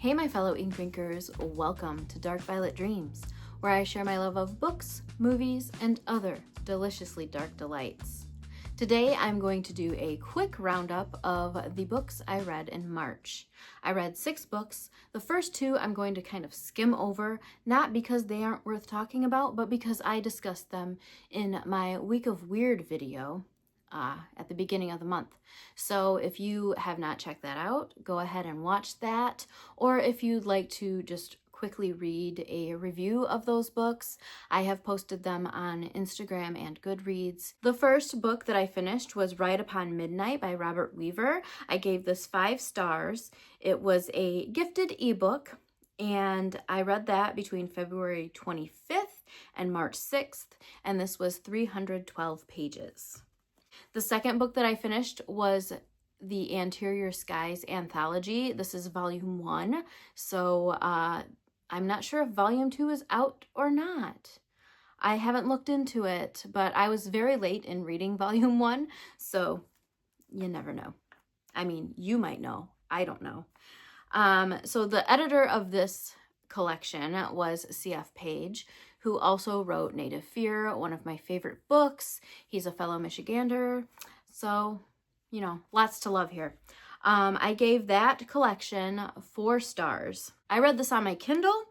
Hey my fellow ink drinkers, welcome to Dark Violet Dreams, where I share my love of books, movies, and other deliciously dark delights. Today I'm going to do a quick roundup of the books I read in March. I read 6 books. The first 2 I'm going to kind of skim over, not because they aren't worth talking about, but because I discussed them in my Week of Weird video at the beginning of the month. So if you have not checked that out, go ahead and watch that. Or if you'd like to just quickly read a review of those books, I have posted them on Instagram and Goodreads. The first book that I finished was Ride Upon Midnight by Robert Weaver. I gave this 5 stars. It was a gifted ebook, and I read that between February 25th and March 6th, and this was 312 pages. The second book that I finished was the Anterior Skies anthology. This is volume 1, so I'm not sure if volume 2 is out or not. I haven't looked into it, but I was very late in reading volume 1, so you never know. I mean, you might know. I don't know. So the editor of this collection was C.F. Page, who also wrote Native Fear, one of my favorite books. He's a fellow Michigander, so, you know, lots to love here. I gave that collection 4 stars. I read this on my Kindle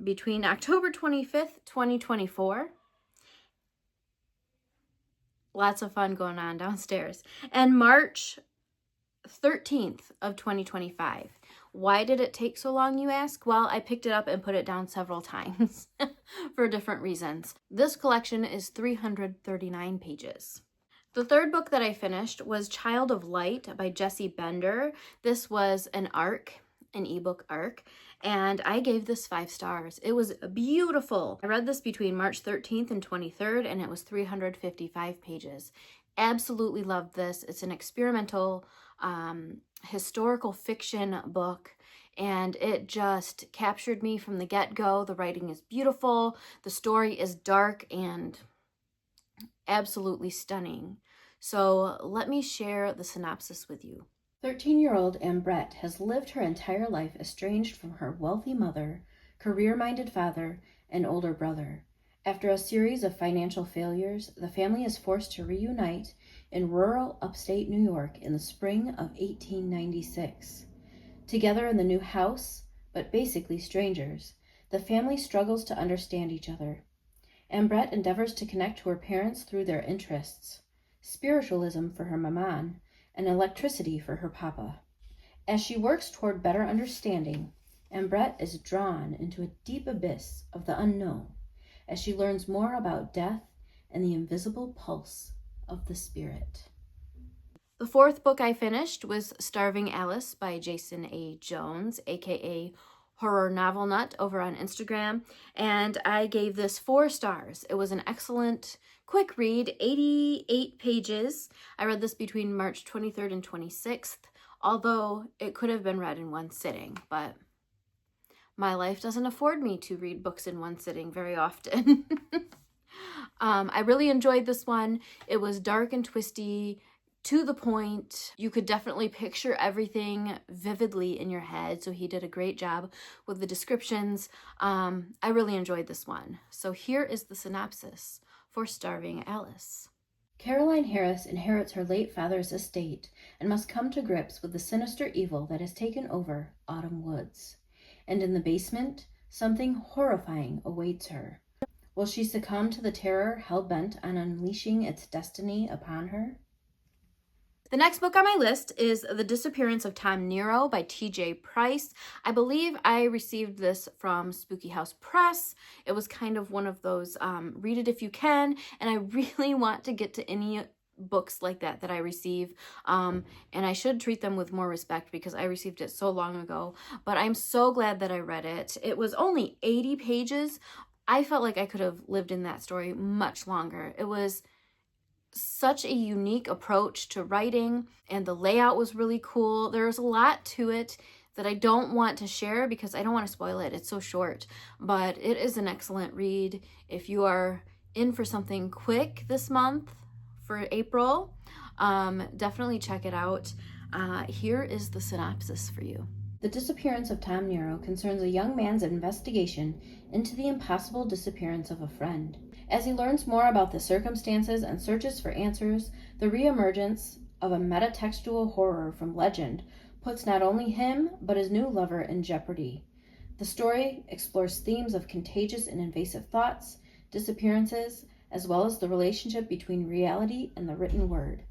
between October 25th, 2024. Lots of fun going on downstairs. And March 13th of 2025. Why did it take so long, you ask? Well, I picked it up and put it down several times for different reasons. This collection is 339 pages. The third book that I finished was Child of Light by Jessie Bender. This was an ebook arc, and I gave this 5 stars. It was beautiful. I read this between March 13th and 23rd, and it was 355 pages. Absolutely loved this. It's an experimental historical fiction book, and it just captured me from the get-go. The writing is beautiful. The story is dark and absolutely stunning. So let me share the synopsis with you. 13-year-old Ambrette has lived her entire life estranged from her wealthy mother, career-minded father, and older brother. After a series of financial failures, the family is forced to reunite in rural upstate New York in the spring of 1896. Together in the new house, but basically strangers, the family struggles to understand each other. Ambrette endeavors to connect to her parents through their interests: spiritualism for her maman and electricity for her papa. As she works toward better understanding, Ambrette is drawn into a deep abyss of the unknown as she learns more about death and the invisible pulse of the spirit. The fourth book I finished was Starving Alice by Jason A. Jones, aka Horror Novel Nut over on Instagram, and I gave this 4 stars. It was an excellent quick read, 88 pages. I read this between March 23rd and 26th, although it could have been read in one sitting, but my life doesn't afford me to read books in one sitting very often. I really enjoyed this one. It was dark and twisty, to the point. You could definitely picture everything vividly in your head, so he did a great job with the descriptions. I really enjoyed this one. So here is the synopsis for Starving Alice. Caroline Harris inherits her late father's estate and must come to grips with the sinister evil that has taken over Autumn Woods. And in the basement, something horrifying awaits her. Will she succumb to the terror hell-bent on unleashing its destiny upon her? The next book on my list is The Disappearance of Tom Nero by T.J. Price. I believe I received this from Spooky House Press. It was kind of one of those read it if you can, and I really want to get to any books like that I receive, and I should treat them with more respect because I received it so long ago, but I'm so glad that I read it. It was only 80 pages. I felt like I could have lived in that story much longer. It was such a unique approach to writing, and the layout was really cool. There's a lot to it that I don't want to share because I don't want to spoil it. It's so short, but it is an excellent read. If you are in for something quick this month for April, definitely check it out. Here is the synopsis for you. The Disappearance of Tom Nero concerns a young man's investigation into the impossible disappearance of a friend. As he learns more about the circumstances and searches for answers, the reemergence of a metatextual horror from legend puts not only him but his new lover in jeopardy. The story explores themes of contagious and invasive thoughts, disappearances, as well as the relationship between reality and the written word.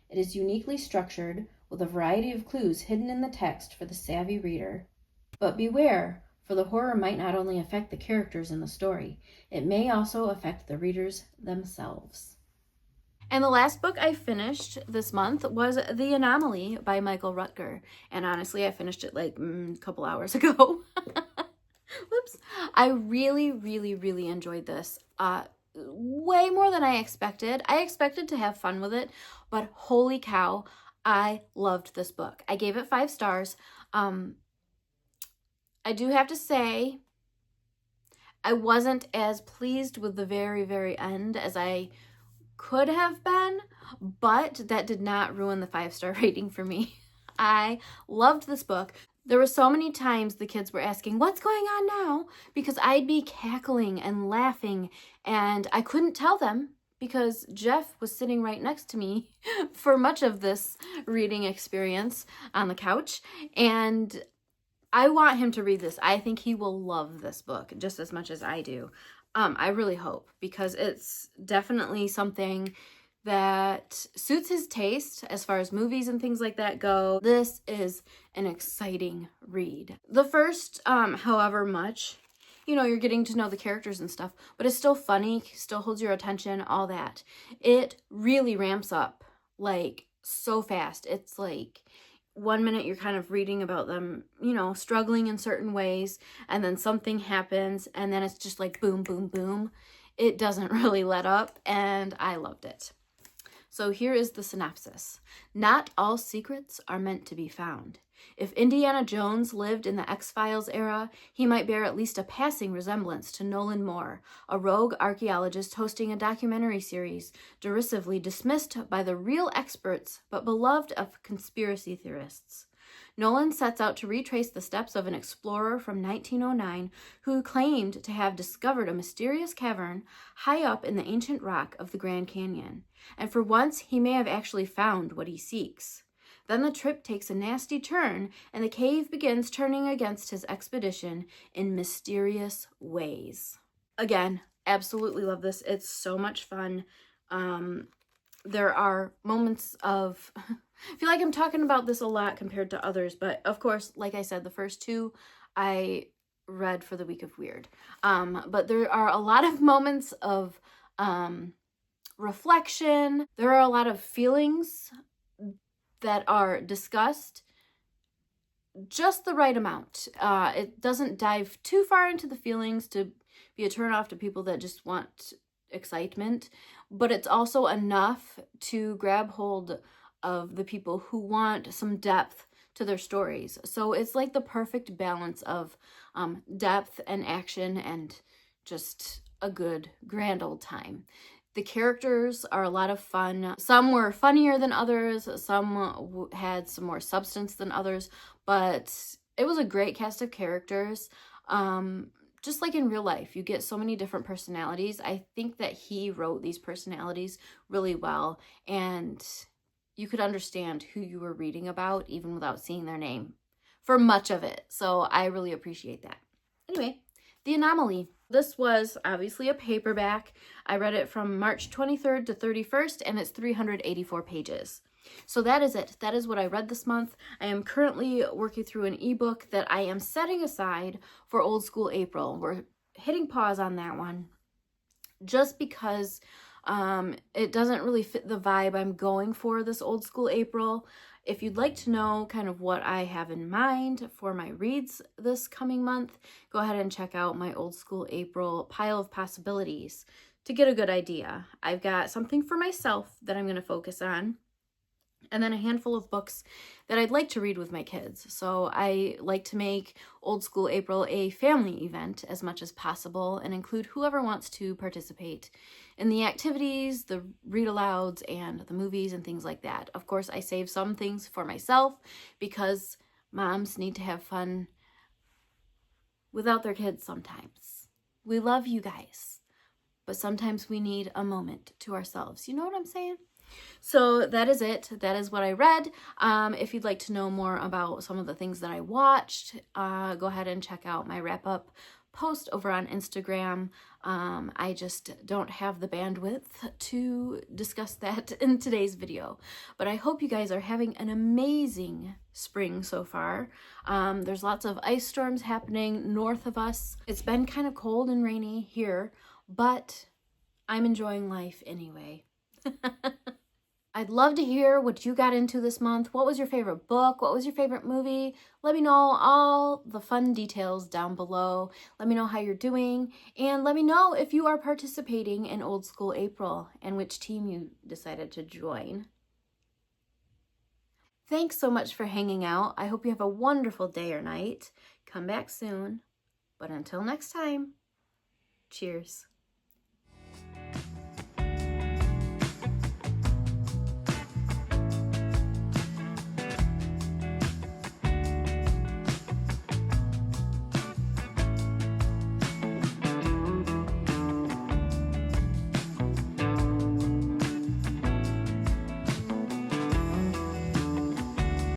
It is uniquely structured, with a variety of clues hidden in the text for the savvy reader. But beware, for the horror might not only affect the characters in the story, it may also affect the readers themselves. And the last book I finished this month was The Anomaly by Michael Rutger. And honestly, I finished it like a couple hours ago. Whoops. I really, really, really enjoyed this. Way more than I expected. I expected to have fun with it, but holy cow, I loved this book. I gave it 5 stars. I do have to say, I wasn't as pleased with the very, very end as I could have been, but that did not ruin the 5-star rating for me. I loved this book. There were so many times the kids were asking, what's going on now? Because I'd be cackling and laughing, and I couldn't tell them because Jeff was sitting right next to me for much of this reading experience on the couch, and I want him to read this. I think he will love this book just as much as I do. I really hope, because it's definitely something that suits his taste as far as movies and things like that go. This is an exciting read. The first, however much, you're getting to know the characters and stuff, but it's still funny, still holds your attention, all that. It really ramps up, like, so fast. It's like 1 minute you're kind of reading about them, struggling in certain ways, and then something happens, and then it's just like boom, boom, boom. It doesn't really let up, and I loved it. So here is the synopsis. Not all secrets are meant to be found. If Indiana Jones lived in the X-Files era, he might bear at least a passing resemblance to Nolan Moore, a rogue archaeologist hosting a documentary series, derisively dismissed by the real experts but beloved of conspiracy theorists. Nolan sets out to retrace the steps of an explorer from 1909 who claimed to have discovered a mysterious cavern high up in the ancient rock of the Grand Canyon. And for once, he may have actually found what he seeks. Then the trip takes a nasty turn, and the cave begins turning against his expedition in mysterious ways. Again, absolutely love this. It's so much fun. There are moments of... I feel like I'm talking about this a lot compared to others, but of course, like I said, the first 2 I read for the week of weird. But there are a lot of moments of reflection. There are a lot of feelings that are discussed just the right amount. It doesn't dive too far into the feelings to be a turnoff to people that just want excitement, but it's also enough to grab hold of the people who want some depth to their stories. So it's like the perfect balance of depth and action and just a good grand old time. The characters are a lot of fun. Some were funnier than others. Some had some more substance than others, but it was a great cast of characters. Just like in real life, you get so many different personalities. I think that he wrote these personalities really well, and you could understand who you were reading about even without seeing their name for much of it. So I really appreciate that. Anyway, The Anomaly. This was obviously a paperback. I read it from March 23rd to 31st, and it's 384 pages. So that is it. That is what I read this month. I am currently working through an ebook that I am setting aside for Old School April. We're hitting pause on that one just because it doesn't really fit the vibe I'm going for this Old School April. If you'd like to know kind of what I have in mind for my reads this coming month, go ahead and check out my Old School April pile of possibilities to get a good idea. I've got something for myself that I'm going to focus on, and then a handful of books that I'd like to read with my kids. So I like to make Old School April a family event as much as possible and include whoever wants to participate in the activities, the read-alouds, and the movies and things like that. Of course, I save some things for myself because Moms need to have fun without their kids sometimes. We love you guys, but sometimes we need a moment to ourselves. You know what I'm saying? So that is it. That is what I read. If you'd like to know more about some of the things that I watched, go ahead and check out my wrap-up post over on Instagram. I just don't have the bandwidth to discuss that in today's video. But I hope you guys are having an amazing spring so far. There's lots of ice storms happening north of us. It's been kind of cold and rainy here, but I'm enjoying life anyway. I'd love to hear what you got into this month. What was your favorite book? What was your favorite movie? Let me know all the fun details down below. Let me know how you're doing. And let me know if you are participating in Old School April and which team you decided to join. Thanks so much for hanging out. I hope you have a wonderful day or night. Come back soon. But until next time, cheers.